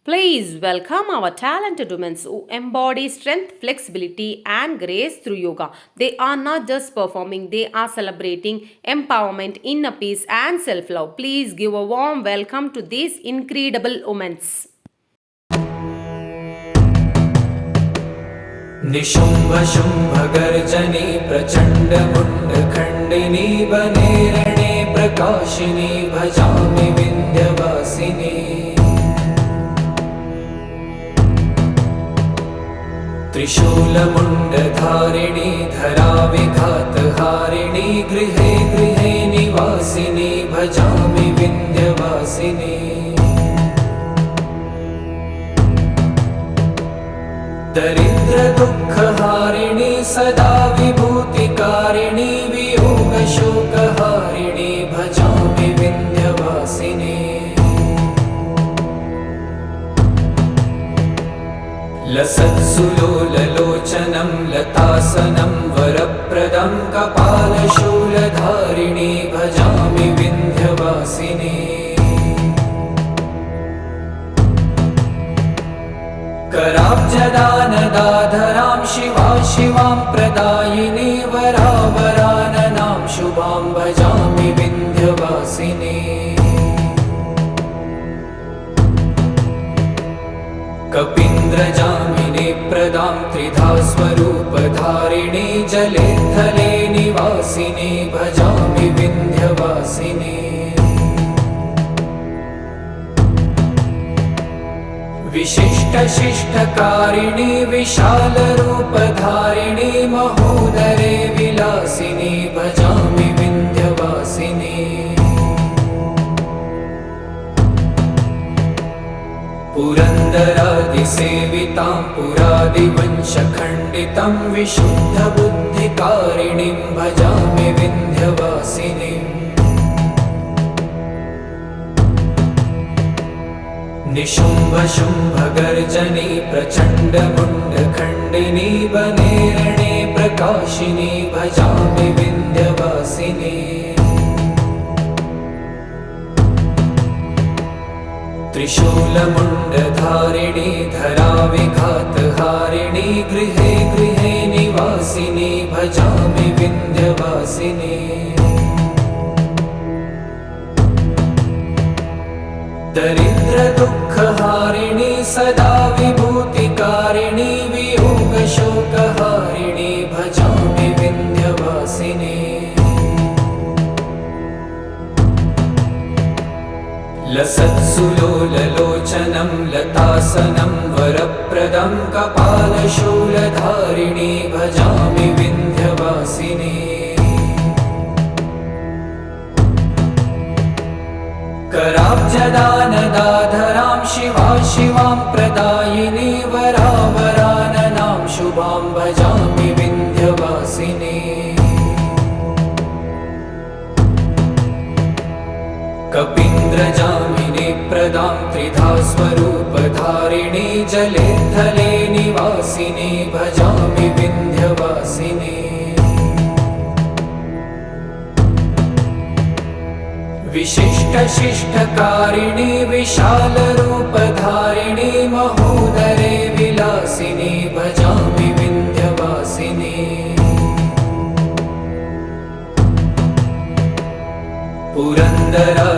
Please welcome our talented women who embody strength, flexibility, and grace through yoga. They are not just performing, they are celebrating empowerment, inner peace, and self love. Please give a warm welcome to these incredible women. Nishumbha Shumbha गर्जनी प्रचण्ड मुण्ड खण्डिनी वने रणे प्रकाशिनी भजामि विन्ध्यवासिनी त्रिशूलमुण्डधारिणी धराविघातहारिणी गृहे गृहे निवासिनी भजामि विन्ध्यवासिनी दरिद्र दुःखहारिणी सदा विभूतिकारिणी वियोग शोकहारिणी भजामि विन्ध्यवासिनी लसत्सुलोललोचनं लतासनं वरप्रदं कपालशूलधारिणी भजामि विन्ध्यवासिनी कराब्जदानदाधरां शिवां प्रदायिनी वरावराननां शुभां भजामि विन्ध्यवासिनी कपीन्द्रजामिनी प्रदां त्रिधा स्वरूपधारिणी जले थले निवासिनी भजामि विन्ध्यवासिनी विशिष्टशिष्टकारिणी विशालरूपधारिणी महोदरे विलासिनी भजामि विन्ध्यवासिनी पुरन्दरादिसेवितां पुरादिवंशखण्डितं विशुद्धबुद्धिकारिणीं भजामि विन्ध्यवासिनीम् निशुम्भ शुम्भ गर्जनी प्रचण्ड मुण्ड खण्डिनी वने रणे प्रकाशिनी भजामि विन्ध्यवासिनी त्रिशूलमुण्डधारिणी धराविघातहारिणी गृहे गृहे निवासिनी भजामि विन्ध्यवासिनी दरिद्र दुःखहारिणी सदा विभूतिकारिणी वियोग शोकहारिणी भजामि विन्ध्यवासिनी लसत्सुलोललोचनं लतासनं वरप्रदं कपालशूलधारिणी भजामि विन्ध्यवासिनी कराब्जदानदाधरां शिवां प्रदायिनी वरावराननां शुभां भजामि विन्ध्यवासिनी कपीन्द्रजामिनी प्रदां त्रिधा स्वरूपधारिणी जले थले निवासिनी भजामि विन्ध्यवासिनी विशिष्टशिष्टकारिणी विशालरूपधारिणी महोदरे विलासिनी भजामि विन्ध्यवासिनी पुरन्दरा